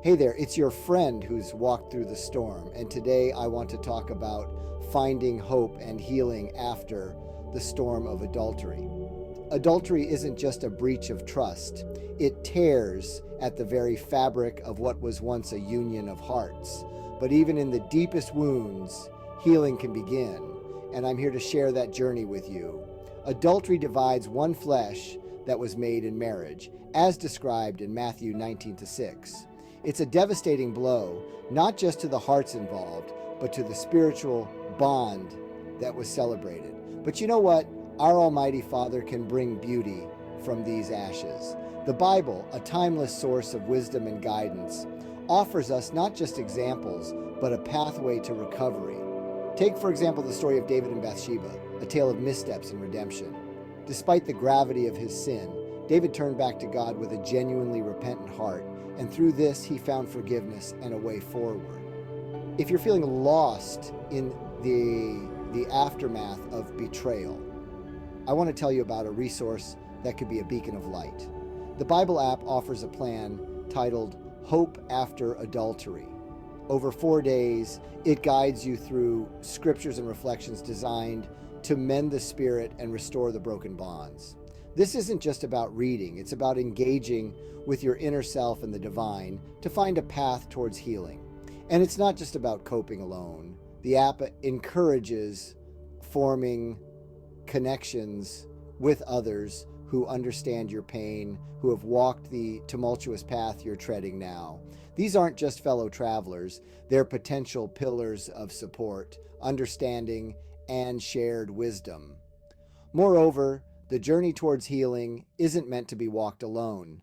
Hey there, it's your friend who's walked through the storm, and today I want to talk about finding hope and healing after the storm of adultery. Adultery isn't just a breach of trust, it tears at the very fabric of what was once a union of hearts. But even in the deepest wounds, healing can begin, and I'm here to share that journey with you. Adultery divides one flesh that was made in marriage, as described in Matthew 19-6. It's a devastating blow, not just to the hearts involved, but to the spiritual bond that was celebrated. But you know what? Our Almighty Father can bring beauty from these ashes. The Bible, a timeless source of wisdom and guidance, offers us not just examples, but a pathway to recovery. Take, for example, the story of David and Bathsheba, a tale of missteps and redemption. Despite the gravity of his sin, David turned back to God with a genuinely repentant heart, and through this he found forgiveness and a way forward. If you're feeling lost in the aftermath of betrayal, I want to tell you about a resource that could be a beacon of light. The Bible app offers a plan titled Hope After Adultery. Over 4 days, it guides you through scriptures and reflections designed to mend the spirit and restore the broken bonds. This isn't just about reading, it's about engaging with your inner self and the divine to find a path towards healing. And it's not just about coping alone. The app encourages forming connections with others who understand your pain, who have walked the tumultuous path you're treading now. These aren't just fellow travelers, they're potential pillars of support, understanding, and shared wisdom. Moreover, the journey towards healing isn't meant to be walked alone.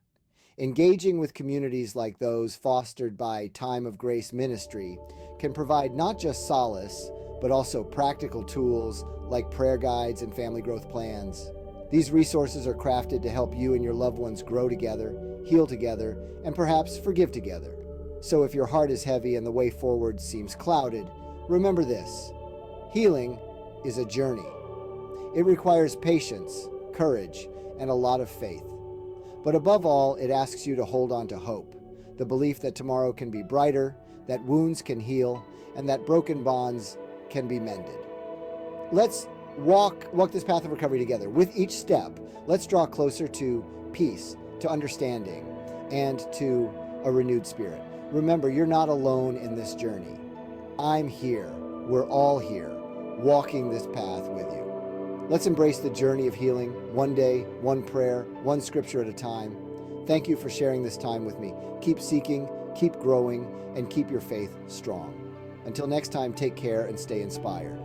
Engaging with communities like those fostered by Time of Grace Ministry can provide not just solace, but also practical tools like prayer guides and family growth plans. These resources are crafted to help you and your loved ones grow together, heal together, and perhaps forgive together. So if your heart is heavy and the way forward seems clouded, remember this: healing is a journey. It requires patience, courage, and a lot of faith. But above all, it asks you to hold on to hope, the belief that tomorrow can be brighter, that wounds can heal, and that broken bonds can be mended. Let's walk this path of recovery together. With each step, let's draw closer to peace, to understanding, and to a renewed spirit. Remember, you're not alone in this journey. I'm here. We're all here, walking this path with you. Let's embrace the journey of healing, one day, one prayer, one scripture at a time. Thank you for sharing this time with me. Keep seeking, keep growing, and keep your faith strong. Until next time, take care and stay inspired.